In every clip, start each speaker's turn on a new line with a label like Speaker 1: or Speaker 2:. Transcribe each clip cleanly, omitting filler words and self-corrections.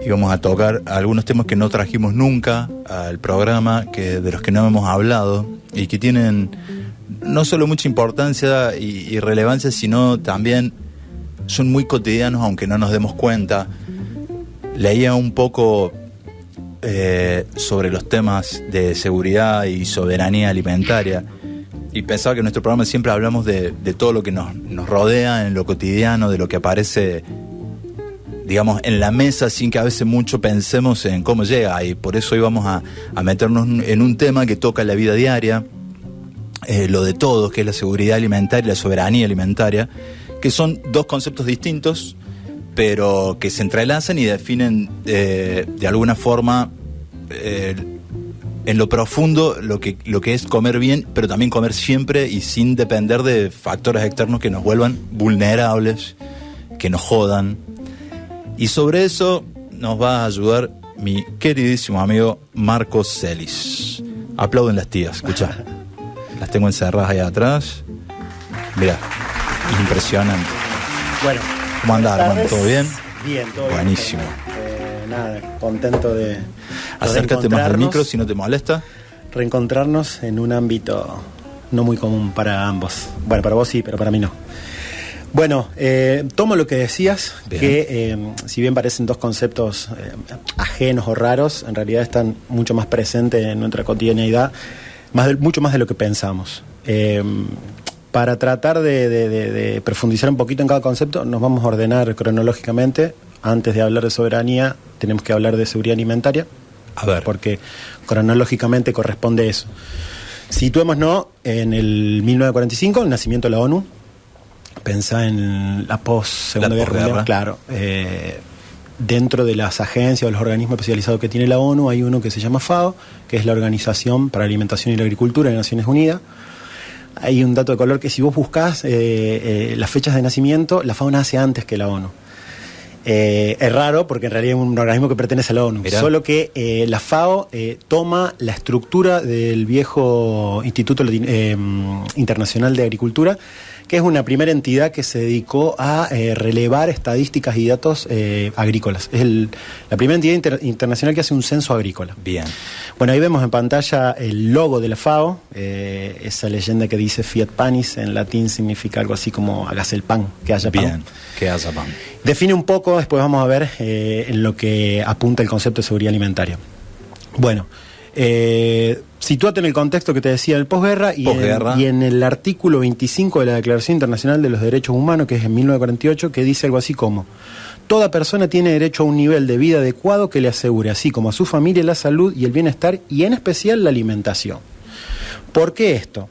Speaker 1: íbamos a tocar algunos temas que no trajimos nunca al programa, que de los que no hemos hablado y que tienen no solo mucha importancia y relevancia, sino también son muy cotidianos, aunque no nos demos cuenta. Leía un poco sobre los temas de seguridad y soberanía alimentaria y pensaba que en nuestro programa siempre hablamos de todo lo que nos rodea en lo cotidiano, de lo que aparece, digamos, en la mesa sin que a veces mucho pensemos en cómo llega, y por eso hoy vamos a meternos en un tema que toca la vida diaria, lo de todos, que es la seguridad alimentaria y la soberanía alimentaria, que son dos conceptos distintos, pero que se entrelazan y definen de alguna forma en lo profundo lo que es comer bien, pero también comer siempre y sin depender de factores externos que nos vuelvan vulnerables, que nos jodan. Y sobre eso nos va a ayudar mi queridísimo amigo Marcos Celis. Aplauden las tías, escucha. Las tengo encerradas ahí atrás. Mirá, impresionante.
Speaker 2: Bueno,
Speaker 1: ¿cómo andás, hermano? ¿Todo bien?
Speaker 2: Bien, todo
Speaker 1: buenísimo.
Speaker 2: bien. Nada, contento de
Speaker 1: acércate más al micro si no te molesta.
Speaker 2: Reencontrarnos en un ámbito no muy común para ambos. Bueno, para vos sí, pero para mí no. Bueno, tomo lo que decías, bien. Que si bien parecen dos conceptos ajenos o raros, en realidad están mucho más presentes en nuestra cotidianeidad, mucho más de lo que pensamos. Para tratar de profundizar un poquito en cada concepto, nos vamos a ordenar cronológicamente. Antes de hablar de soberanía, tenemos que hablar de seguridad alimentaria.
Speaker 1: A ver.
Speaker 2: Porque cronológicamente corresponde eso. Situémonos en el 1945, el nacimiento de la ONU. Pensá en la post-Segunda Guerra Mundial. Claro. Dentro de las agencias o los organismos especializados que tiene la ONU, hay uno que se llama FAO, que es la Organización para la Alimentación y la Agricultura de Naciones Unidas. Hay un dato de color que si vos buscás las fechas de nacimiento, la FAO nace antes que la ONU. Es raro porque en realidad es un organismo que pertenece a la ONU. Mirá. Solo que la FAO toma la estructura del viejo Instituto Internacional de Agricultura, que es una primera entidad que se dedicó a relevar estadísticas y datos agrícolas. Es la primera entidad internacional que hace un censo agrícola.
Speaker 1: Bien.
Speaker 2: Bueno, ahí vemos en pantalla el logo de la FAO, esa leyenda que dice Fiat Panis, en latín significa algo así como hágase el pan, que haya pan.
Speaker 1: Bien, que haya pan.
Speaker 2: Define un poco, después vamos a ver en lo que apunta el concepto de seguridad alimentaria. Bueno, sitúate en el contexto que te decía del posguerra y en el artículo 25 de la Declaración Internacional de los Derechos Humanos, que es en 1948, que dice algo así como: toda persona tiene derecho a un nivel de vida adecuado que le asegure, así como a su familia, la salud y el bienestar, y en especial la alimentación. ¿Por qué esto?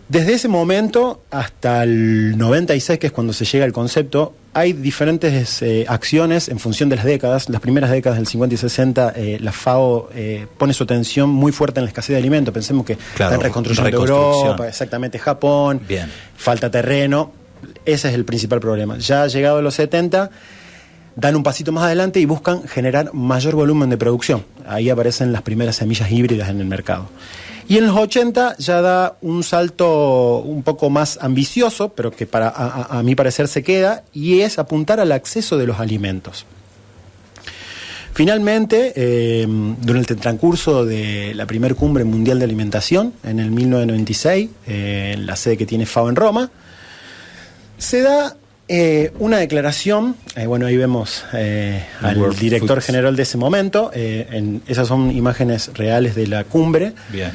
Speaker 2: Desde ese momento hasta el 96, que es cuando se llega al concepto, hay diferentes acciones en función de las décadas. Las primeras décadas del 50 y 60, la FAO pone su atención muy fuerte en la escasez de alimentos. Pensemos que está en reconstrucción de Europa, exactamente Japón, bien. Falta terreno. Ese es el principal problema. Ya llegado a los 70, dan un pasito más adelante y buscan generar mayor volumen de producción. Ahí aparecen las primeras semillas híbridas en el mercado. Y en los 80 ya da un salto un poco más ambicioso, pero que a mi parecer se queda, y es apuntar al acceso de los alimentos. Finalmente, durante el transcurso de la primera cumbre mundial de alimentación, en el 1996, en la sede que tiene FAO en Roma, se da una declaración. Bueno, ahí vemos al director general de ese momento. Esas son imágenes reales de la cumbre.
Speaker 1: Bien.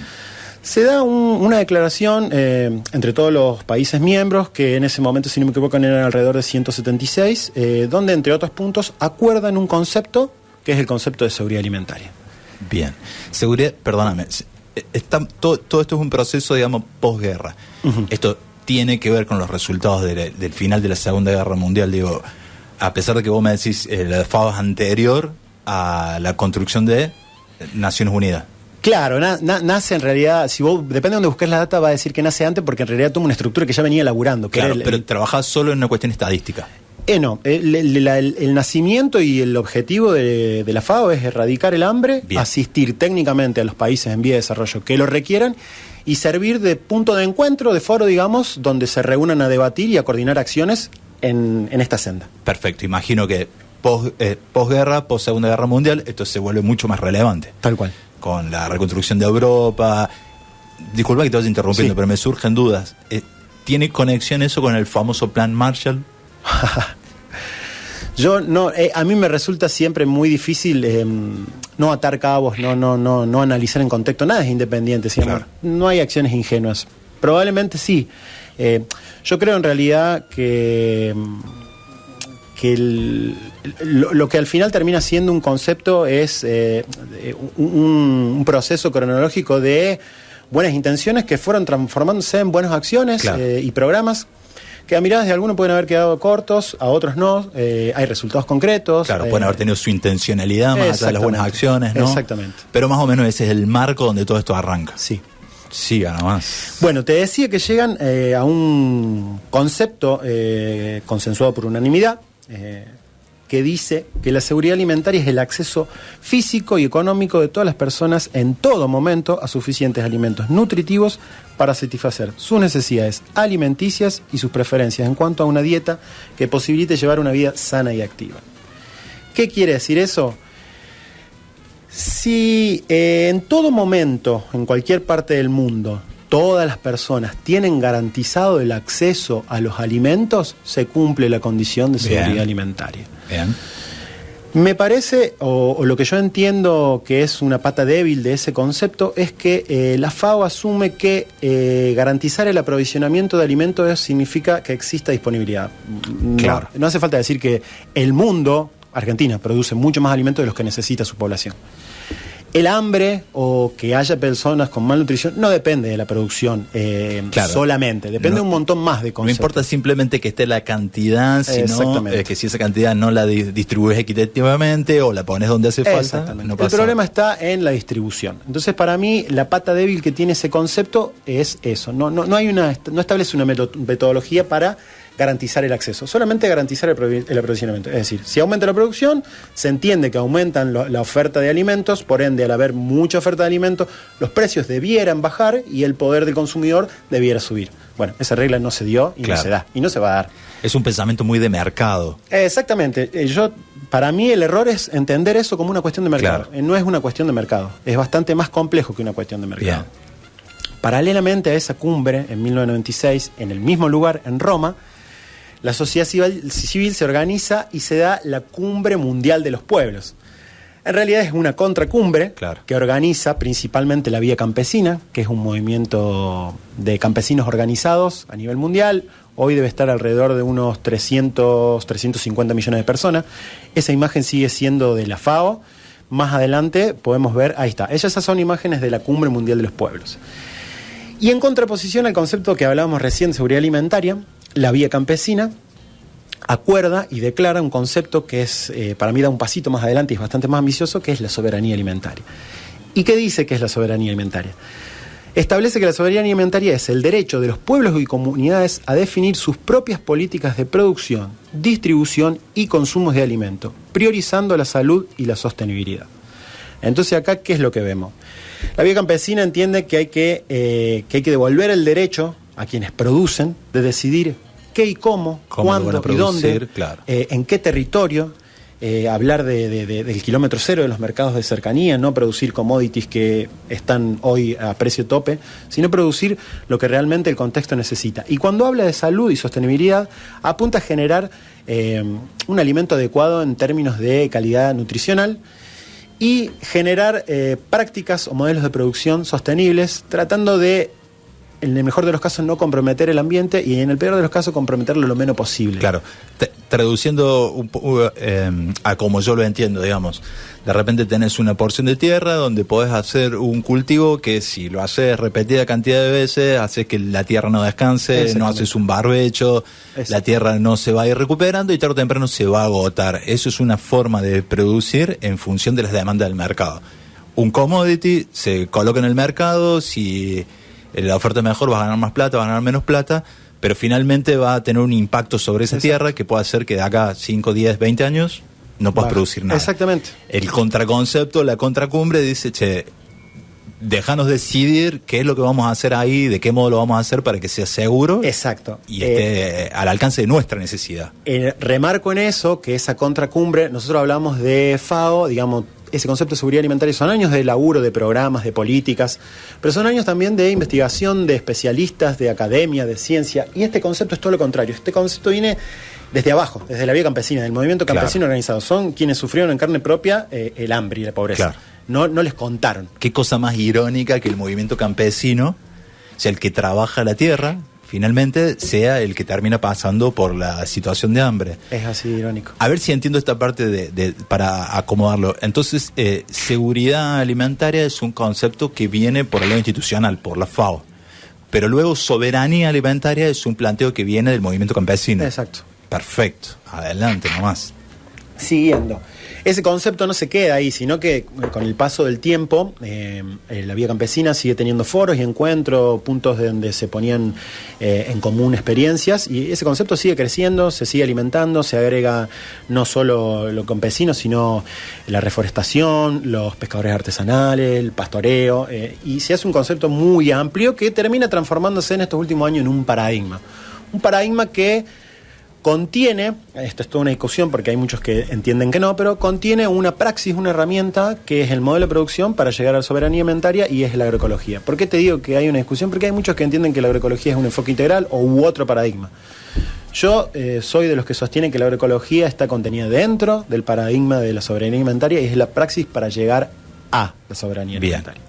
Speaker 2: Se da una declaración entre todos los países miembros, que en ese momento, si no me equivoco, eran alrededor de 176, donde, entre otros puntos, acuerdan un concepto que es el concepto de seguridad alimentaria.
Speaker 1: Bien. Seguridad, perdóname, todo esto es un proceso, digamos, posguerra. Uh-huh. Esto tiene que ver con los resultados del final de la Segunda Guerra Mundial. Digo, a pesar de que vos me decís, la FAO es anterior a la construcción de Naciones Unidas.
Speaker 2: Claro, nace en realidad, si vos, depende de donde busques la data, va a decir que nace antes, porque en realidad toma una estructura que ya venía laburando.
Speaker 1: Claro, pero trabajás solo en una cuestión estadística.
Speaker 2: No, el nacimiento y el objetivo de la FAO es erradicar el hambre, bien. Asistir técnicamente a los países en vía de desarrollo que lo requieran y servir de punto de encuentro, de foro, digamos, donde se reúnan a debatir y a coordinar acciones en esta senda.
Speaker 1: Perfecto, imagino que posguerra, post Segunda Guerra Mundial, esto se vuelve mucho más relevante.
Speaker 2: Tal cual.
Speaker 1: Con la reconstrucción de Europa. Disculpa que te vaya interrumpiendo, pero me surgen dudas. ¿Tiene conexión eso con el famoso Plan Marshall?
Speaker 2: Yo no, a mí me resulta siempre muy difícil no atar cabos, no analizar en contexto. Nada es independiente, claro. No hay acciones ingenuas. Probablemente sí. Yo creo en realidad que lo que al final termina siendo un concepto es un proceso cronológico de buenas intenciones que fueron transformándose en buenas acciones, claro. Y programas que a miradas de algunos pueden haber quedado cortos, a otros no. Hay resultados concretos.
Speaker 1: Claro, pueden haber tenido su intencionalidad más allá de las buenas acciones, ¿no?
Speaker 2: Exactamente.
Speaker 1: Pero más o menos ese es el marco donde todo esto arranca.
Speaker 2: Sí.
Speaker 1: Siga nomás.
Speaker 2: Bueno, te decía que llegan a un concepto consensuado por unanimidad, que dice que la seguridad alimentaria es el acceso físico y económico de todas las personas en todo momento a suficientes alimentos nutritivos para satisfacer sus necesidades alimenticias y sus preferencias en cuanto a una dieta que posibilite llevar una vida sana y activa. ¿Qué quiere decir eso? Si en todo momento, en cualquier parte del mundo, todas las personas tienen garantizado el acceso a los alimentos, se cumple la condición de seguridad alimentaria.
Speaker 1: Bien.
Speaker 2: Me parece, o lo que yo entiendo que es una pata débil de ese concepto, es que la FAO asume que garantizar el aprovisionamiento de alimentos significa que exista disponibilidad.
Speaker 1: Claro.
Speaker 2: No hace falta decir que el mundo, Argentina, produce mucho más alimentos de los que necesita su población. El hambre o que haya personas con malnutrición no depende de la producción claro. Solamente, depende de un montón más de conceptos.
Speaker 1: No importa simplemente que esté la cantidad, sino que si esa cantidad no la distribuyes equitativamente o la pones donde hace falta, no pasa.
Speaker 2: El problema está en la distribución. Entonces, para mí, la pata débil que tiene ese concepto es eso. No establece una metodología para garantizar el acceso, solamente garantizar el aprovisionamiento. Es decir, si aumenta la producción, se entiende que aumentan la oferta de alimentos, por ende, al haber mucha oferta de alimentos, los precios debieran bajar y el poder del consumidor debiera subir. Bueno, esa regla no se dio y claro. No se da, y no se va a dar.
Speaker 1: Es un pensamiento muy de mercado.
Speaker 2: Exactamente. Para mí el error es entender eso como una cuestión de mercado. Claro. No es una cuestión de mercado, es bastante más complejo que una cuestión de mercado. Bien. Paralelamente a esa cumbre, en 1996, en el mismo lugar, en Roma, la sociedad civil se organiza y se da la Cumbre Mundial de los Pueblos. En realidad es una contracumbre claro. Que organiza principalmente la Vía Campesina, que es un movimiento de campesinos organizados a nivel mundial. Hoy debe estar alrededor de unos 350 millones de personas. Esa imagen sigue siendo de la FAO. Más adelante podemos ver, ahí está. Esas son imágenes de la Cumbre Mundial de los Pueblos. Y en contraposición al concepto que hablábamos recién de seguridad alimentaria, la Vía Campesina acuerda y declara un concepto que es, para mí da un pasito más adelante y es bastante más ambicioso, que es la soberanía alimentaria. ¿Y qué dice que es la soberanía alimentaria? Establece que la soberanía alimentaria es el derecho de los pueblos y comunidades a definir sus propias políticas de producción, distribución y consumo de alimentos, priorizando la salud y la sostenibilidad. Entonces acá, ¿qué es lo que vemos? La Vía Campesina entiende que hay que devolver el derecho a quienes producen de decidir qué y cómo cuándo y dónde,
Speaker 1: claro.
Speaker 2: En qué territorio, hablar del kilómetro cero de los mercados de cercanía, no producir commodities que están hoy a precio tope, sino producir lo que realmente el contexto necesita. Y cuando habla de salud y sostenibilidad, apunta a generar un alimento adecuado en términos de calidad nutricional y generar prácticas o modelos de producción sostenibles, tratando de, en el mejor de los casos, no comprometer el ambiente y en el peor de los casos comprometerlo lo menos posible.
Speaker 1: Claro, traduciendo a como yo lo entiendo, digamos, de repente tenés una porción de tierra donde podés hacer un cultivo que si lo haces repetida cantidad de veces, haces que la tierra no descanse, no haces un barbecho, la tierra no se va a ir recuperando y tarde o temprano se va a agotar. Eso es una forma de producir en función de las demandas del mercado. Un commodity se coloca en el mercado, si la oferta es mejor, vas a ganar más plata, vas a ganar menos plata, pero finalmente va a tener un impacto sobre esa tierra que puede hacer que de acá 5, 10, 20 años no puedas producir nada.
Speaker 2: Exactamente.
Speaker 1: El contraconcepto, la contracumbre dice, che, déjanos decidir qué es lo que vamos a hacer ahí, de qué modo lo vamos a hacer para que sea seguro.
Speaker 2: Exacto.
Speaker 1: Y esté al alcance de nuestra necesidad.
Speaker 2: Remarco en eso que esa contracumbre, nosotros hablamos de FAO, digamos, ese concepto de seguridad alimentaria son años de laburo, de programas, de políticas, pero son años también de investigación, de especialistas, de academia, de ciencia, y este concepto es todo lo contrario. Este concepto viene desde abajo, desde la vía campesina, del movimiento campesino organizado. Son quienes sufrieron en carne propia el hambre y la pobreza. No les contaron.
Speaker 1: Qué cosa más irónica que el movimiento campesino, o sea, el que trabaja la tierra, finalmente sea el que termina pasando por la situación de hambre.
Speaker 2: Es así irónico.
Speaker 1: A ver si entiendo esta parte para acomodarlo. Entonces, seguridad alimentaria es un concepto que viene por la ley institucional, por la FAO. Pero luego soberanía alimentaria es un planteo que viene del movimiento campesino.
Speaker 2: Exacto.
Speaker 1: Perfecto. Adelante nomás.
Speaker 2: Siguiendo. Ese concepto no se queda ahí, sino que con el paso del tiempo, la vía campesina sigue teniendo foros y encuentros, puntos donde se ponían en común experiencias, y ese concepto sigue creciendo, se sigue alimentando, se agrega no solo lo campesino, sino la reforestación, los pescadores artesanales, el pastoreo, y se hace un concepto muy amplio que termina transformándose en estos últimos años en un paradigma. Un paradigma que contiene, esto es toda una discusión porque hay muchos que entienden que no, pero contiene una praxis, una herramienta que es el modelo de producción para llegar a la soberanía alimentaria, y es la agroecología. ¿Por qué te digo que hay una discusión? Porque hay muchos que entienden que la agroecología es un enfoque integral u otro paradigma. Yo soy de los que sostienen que la agroecología está contenida dentro del paradigma de la soberanía alimentaria y es la praxis para llegar a la soberanía alimentaria.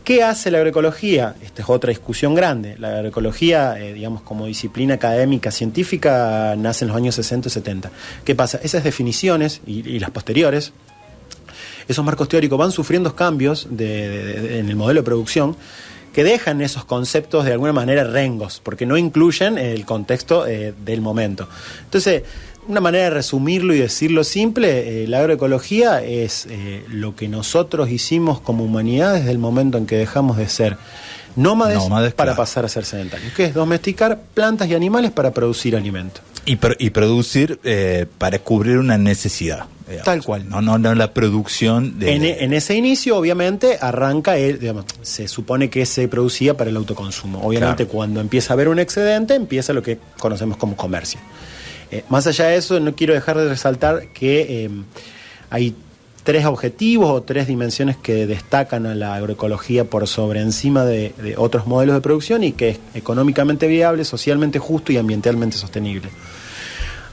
Speaker 2: ¿Qué hace la agroecología? Esta es otra discusión grande. La agroecología, digamos, como disciplina académica, científica, nace en los años 60 y 70. ¿Qué pasa? Esas definiciones y las posteriores, esos marcos teóricos van sufriendo cambios en el modelo de producción que dejan esos conceptos de alguna manera rengos, porque no incluyen el contexto del momento. Entonces, una manera de resumirlo y decirlo simple, la agroecología es lo que nosotros hicimos como humanidad desde el momento en que dejamos de ser nómades para pasar a ser sedentarios, que es domesticar plantas y animales para producir alimento.
Speaker 1: Y producir para cubrir una necesidad. Digamos.
Speaker 2: Tal cual.
Speaker 1: No la producción de...
Speaker 2: En ese inicio, obviamente, arranca, se supone que se producía para el autoconsumo. Obviamente, cuando empieza a haber un excedente, empieza lo que conocemos como comercio. Más allá de eso, no quiero dejar de resaltar que hay tres objetivos o tres dimensiones que destacan a la agroecología por sobre encima de otros modelos de producción, y que es económicamente viable, socialmente justo y ambientalmente sostenible.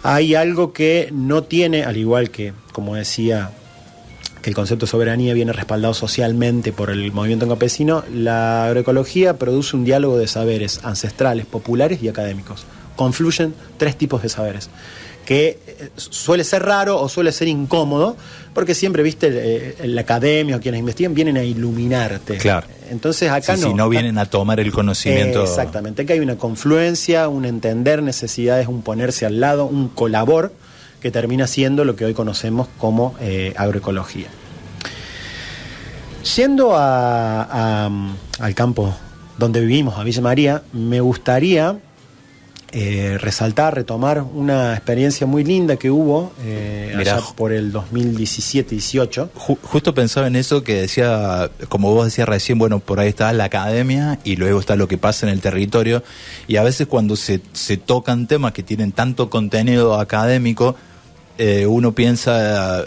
Speaker 2: Hay algo que no tiene, al igual que, como decía, que el concepto de soberanía viene respaldado socialmente por el movimiento campesino, la agroecología produce un diálogo de saberes ancestrales, populares y académicos. Confluyen tres tipos de saberes, que suele ser raro o suele ser incómodo, porque siempre, viste, la academia o quienes investigan vienen a iluminarte.
Speaker 1: Claro.
Speaker 2: Entonces acá
Speaker 1: Si no vienen a tomar el conocimiento.
Speaker 2: Exactamente, que hay una confluencia, un entender necesidades, un ponerse al lado, un colabor, que termina siendo lo que hoy conocemos como agroecología. Yendo al campo donde vivimos, a Villa María, me gustaría retomar una experiencia muy linda que hubo allá por el 2017-18.
Speaker 1: Justo pensaba en eso que decía, como vos decías recién, bueno, por ahí está la academia y luego está lo que pasa en el territorio, y a veces cuando se tocan temas que tienen tanto contenido académico, uno piensa,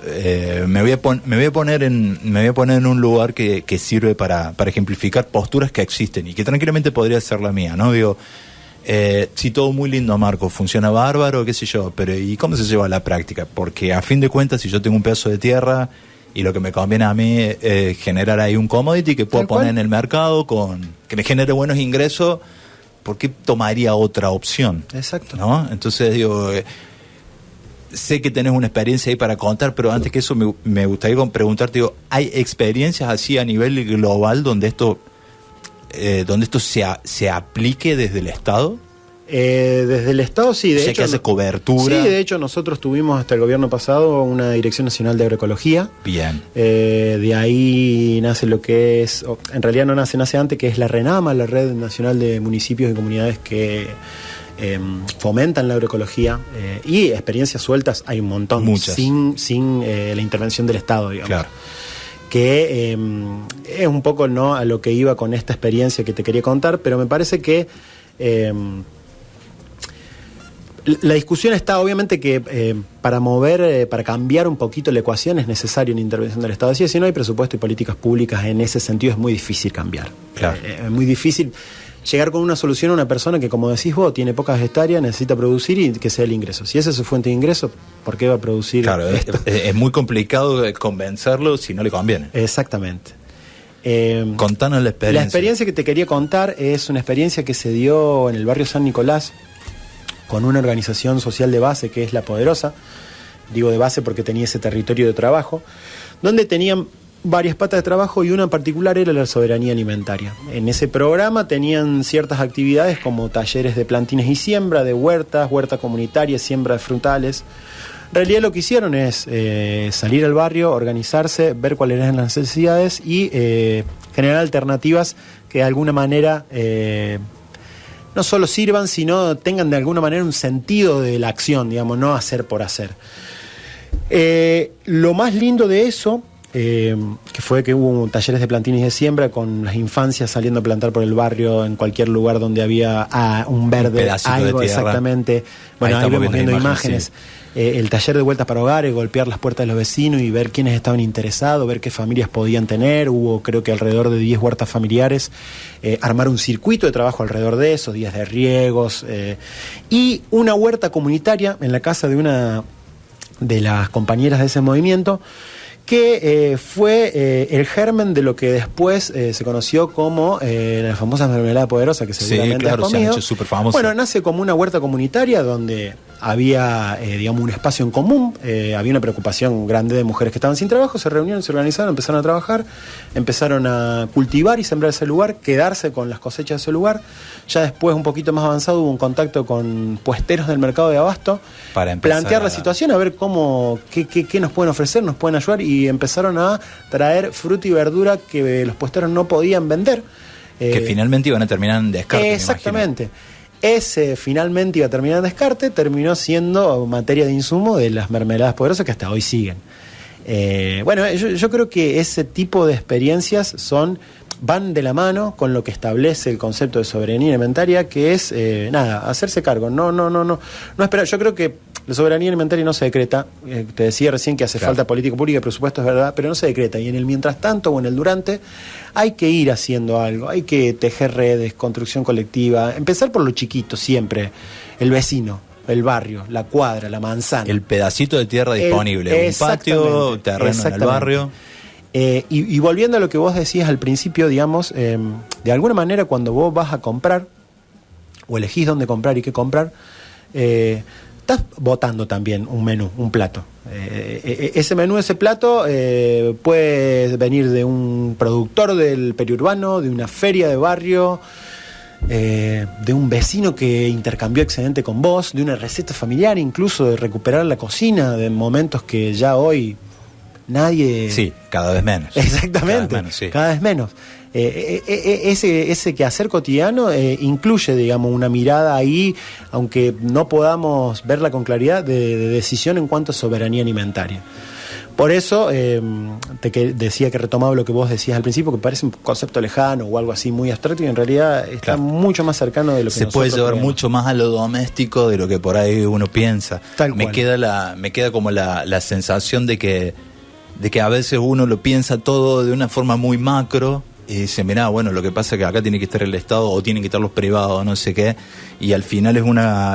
Speaker 1: me voy a poner en un lugar que sirve para ejemplificar posturas que existen y que tranquilamente podría ser la mía, ¿no? Digo, sí, todo muy lindo, Marco, funciona bárbaro, qué sé yo, pero ¿y cómo se lleva a la práctica? Porque a fin de cuentas, si yo tengo un pedazo de tierra y lo que me conviene a mí es generar ahí un commodity que puedo poner en el mercado que me genere buenos ingresos, ¿por qué tomaría otra opción?
Speaker 2: Exacto.
Speaker 1: ¿No? Entonces digo, sé que tenés una experiencia ahí para contar, pero antes que eso me gustaría preguntarte, digo, ¿hay experiencias así a nivel global donde esto se aplique desde el Estado?
Speaker 2: Desde el Estado sí, de hecho.
Speaker 1: Que hace cobertura.
Speaker 2: Sí, de hecho nosotros tuvimos hasta el gobierno pasado una Dirección Nacional de Agroecología.
Speaker 1: Bien.
Speaker 2: De ahí nace lo que es, en realidad no nace antes, que es la RENAMA, la Red Nacional de Municipios y Comunidades que fomentan la agroecología, y experiencias sueltas hay un montón.
Speaker 1: Muchas.
Speaker 2: Sin la intervención del Estado, digamos.
Speaker 1: Claro.
Speaker 2: que es un poco, ¿no?, a lo que iba con esta experiencia que te quería contar, pero me parece que la discusión está obviamente que para cambiar un poquito la ecuación es necesaria una intervención del Estado. Si no hay presupuesto y políticas públicas en ese sentido es muy difícil cambiar.
Speaker 1: Claro.
Speaker 2: Es muy difícil llegar con una solución a una persona que, como decís vos, tiene pocas hectáreas, necesita producir y que sea el ingreso. Si esa es su fuente de ingreso, ¿por qué va a producir?
Speaker 1: Claro, es muy complicado convencerlo si no le conviene.
Speaker 2: Exactamente.
Speaker 1: Contanos la experiencia.
Speaker 2: La experiencia que te quería contar es una experiencia que se dio en el barrio San Nicolás con una organización social de base que es La Poderosa. Digo de base porque tenía ese territorio de trabajo, donde tenían varias patas de trabajo y una en particular era la soberanía alimentaria. En ese programa tenían ciertas actividades como talleres de plantines y siembra, de huertas, huerta comunitaria, siembra de frutales. En realidad lo que hicieron es salir al barrio, organizarse, ver cuáles eran las necesidades y generar alternativas que de alguna manera no solo sirvan, sino tengan de alguna manera un sentido de la acción, digamos, no hacer por hacer. Lo más lindo de eso, que fue que hubo talleres de plantines y de siembra con las infancias saliendo a plantar por el barrio en cualquier lugar donde había un verde, algo exactamente. Bueno, ahí vemos viendo imágenes. Sí. El taller de vueltas para hogares, golpear las puertas de los vecinos y ver quiénes estaban interesados, ver qué familias podían tener. Hubo creo que alrededor de 10 huertas familiares, armar un circuito de trabajo alrededor de eso, días de riegos, y una huerta comunitaria en la casa de una de las compañeras de ese movimiento, que fue el germen de lo que después se conoció como la famosa mermelada poderosa, que seguramente has comido.
Speaker 1: Se ha hecho súper famosa.
Speaker 2: Bueno, nace como una huerta comunitaria donde había, digamos, un espacio en común, había una preocupación grande de mujeres que estaban sin trabajo, se reunieron, se organizaron, empezaron a trabajar, empezaron a cultivar y sembrar ese lugar, quedarse con las cosechas de ese lugar. Ya después, un poquito más avanzado, hubo un contacto con puesteros del mercado de abasto para plantear la situación, a ver qué nos pueden ofrecer, nos pueden ayudar, y empezaron a traer fruta y verdura que los puesteros no podían vender.
Speaker 1: Que finalmente iban a terminar en descarte.
Speaker 2: Exactamente. Ese finalmente iba a terminar en descarte, terminó siendo materia de insumo de las mermeladas poderosas que hasta hoy siguen. Bueno, yo creo que ese tipo de experiencias van de la mano con lo que establece el concepto de soberanía alimentaria, que es hacerse cargo, no esperar. Yo creo que la soberanía alimentaria no se decreta, te decía recién que hace falta política pública y presupuesto, es verdad, pero no se decreta, y en el mientras tanto o en el durante hay que ir haciendo algo, hay que tejer redes, construcción colectiva, empezar por lo chiquito siempre, el vecino, el barrio, la cuadra, la manzana.
Speaker 1: El pedacito de tierra disponible, un patio, terreno en el barrio.
Speaker 2: Y volviendo a lo que vos decías al principio, digamos, de alguna manera cuando vos vas a comprar, o elegís dónde comprar y qué comprar, estás votando también un menú, un plato. Ese menú, ese plato puede venir de un productor del periurbano, de una feria de barrio, de un vecino que intercambió excedente con vos, de una receta familiar, incluso de recuperar la cocina, de momentos que ya hoy nadie...
Speaker 1: Sí, cada vez menos.
Speaker 2: Exactamente, cada vez menos. Ese quehacer cotidiano incluye, digamos, una mirada ahí, aunque no podamos verla con claridad, de decisión en cuanto a soberanía alimentaria. Por eso decía que retomaba lo que vos decías al principio, que parece un concepto lejano o algo así muy abstracto, y en realidad está mucho más cercano de lo que
Speaker 1: se puede llevar mucho más a lo doméstico de lo que por ahí uno piensa. Me queda como la sensación de que a veces uno lo piensa todo de una forma muy macro y dice, mirá, bueno, lo que pasa es que acá tiene que estar el Estado o tienen que estar los privados, no sé qué, y al final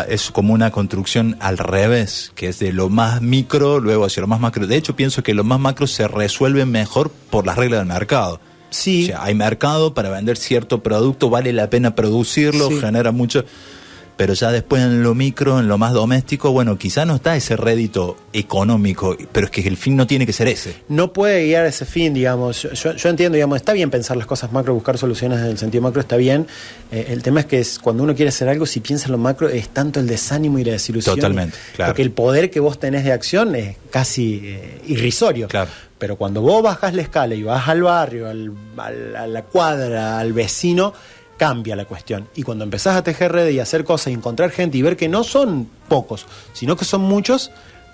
Speaker 1: es como una construcción al revés, que es de lo más micro luego hacia lo más macro. De hecho, pienso que lo más macro se resuelve mejor por las reglas del mercado.
Speaker 2: Sí.
Speaker 1: O sea, hay mercado para vender cierto producto, vale la pena producirlo, genera mucho... Pero ya después en lo micro, en lo más doméstico, bueno, quizá no está ese rédito económico, pero es que el fin no tiene que ser ese.
Speaker 2: No puede guiar ese fin, digamos. Yo entiendo, digamos, está bien pensar las cosas macro, buscar soluciones en el sentido macro, está bien. El tema es que cuando uno quiere hacer algo, si piensa en lo macro, es tanto el desánimo y la desilusión.
Speaker 1: Totalmente, claro.
Speaker 2: Porque el poder que vos tenés de acción es casi irrisorio.
Speaker 1: Claro.
Speaker 2: Pero cuando vos bajás la escala y vas al barrio, a la cuadra, al vecino, cambia la cuestión. Y cuando empezás a tejer redes y a hacer cosas y encontrar gente y ver que no son pocos, sino que son muchos,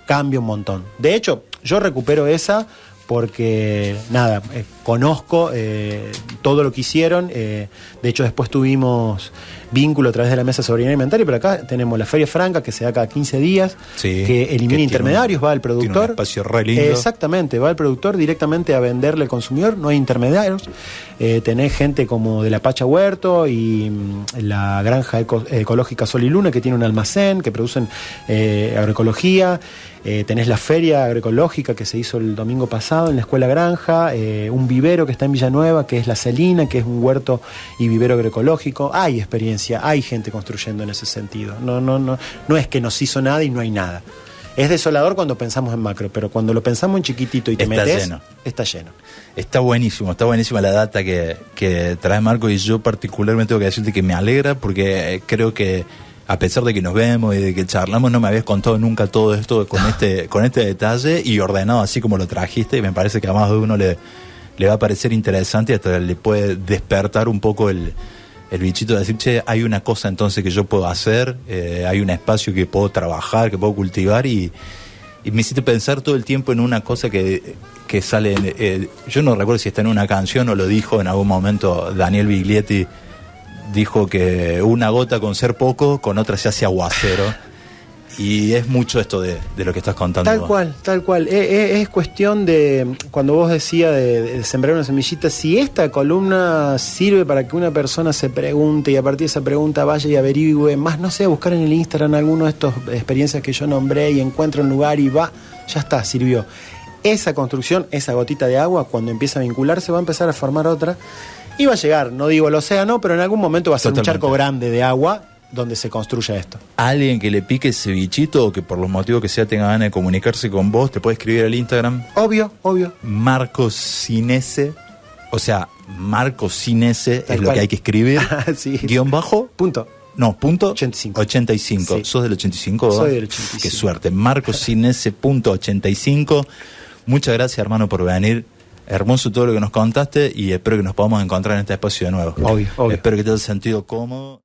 Speaker 2: cambia un montón. De hecho, yo recupero esa porque nada, conozco todo lo que hicieron. De hecho, después tuvimos vínculo a través de la Mesa de Soberanía Alimentaria, pero acá tenemos la Feria Franca, que se da cada 15 días, que elimina intermediarios, va al productor.
Speaker 1: Tiene un espacio re lindo.
Speaker 2: Exactamente, va al productor directamente a venderle al consumidor, no hay intermediarios. Tenés gente como de la Pacha Huerto y la Granja Ecológica Sol y Luna, que tiene un almacén, que producen agroecología. Tenés la feria agroecológica que se hizo el domingo pasado en la Escuela Granja, un vivero que está en Villanueva, que es La Celina, que es un huerto y vivero agroecológico. Hay experiencia, hay gente construyendo en ese sentido. No es que nos hizo nada y no hay nada. Es desolador cuando pensamos en macro, pero cuando lo pensamos en chiquitito y te metes, está lleno.
Speaker 1: Está buenísima la data que trae Marco, y yo particularmente tengo que decirte que me alegra, porque creo que a pesar de que nos vemos y de que charlamos, no me habías contado nunca todo esto con este detalle y ordenado así como lo trajiste, y me parece que a más de uno le va a parecer interesante y hasta le puede despertar un poco el bichito de decir, che, hay una cosa entonces que yo puedo hacer, hay un espacio que puedo trabajar, que puedo cultivar, y me hiciste pensar todo el tiempo en una cosa que sale, yo no recuerdo si está en una canción o lo dijo en algún momento Daniel Biglietti. Dijo que una gota con ser poco, con otra se hace aguacero. Y es mucho esto de lo que estás contando.
Speaker 2: Tal cual. Es cuestión de, cuando vos decías de sembrar una semillita, si esta columna sirve para que una persona se pregunte y a partir de esa pregunta vaya y averigüe, más no sé, buscar en el Instagram alguna de estas experiencias que yo nombré y encuentra un lugar y va, ya está, sirvió. Esa construcción, esa gotita de agua, cuando empieza a vincularse, va a empezar a formar otra. Y va a llegar, no digo el océano, pero en algún momento va a ser un charco grande de agua donde se construya esto.
Speaker 1: Alguien que le pique ese bichito o que por los motivos que sea tenga ganas de comunicarse con vos, te puede escribir al Instagram.
Speaker 2: Obvio.
Speaker 1: Marco Sinese, o sea, Marco Sinese es lo que hay que escribir.
Speaker 2: Sí.
Speaker 1: Guión bajo.
Speaker 2: Punto.
Speaker 1: No, punto
Speaker 2: 85.
Speaker 1: 85.
Speaker 2: Sí.
Speaker 1: ¿Sos del 85?
Speaker 2: Soy del 85.
Speaker 1: Qué suerte. Marco Sinese punto 85. Muchas gracias, hermano, por venir. Hermoso todo lo que nos contaste y espero que nos podamos encontrar en este espacio de nuevo.
Speaker 2: Obvio.
Speaker 1: Espero que te hayas sentido cómodo.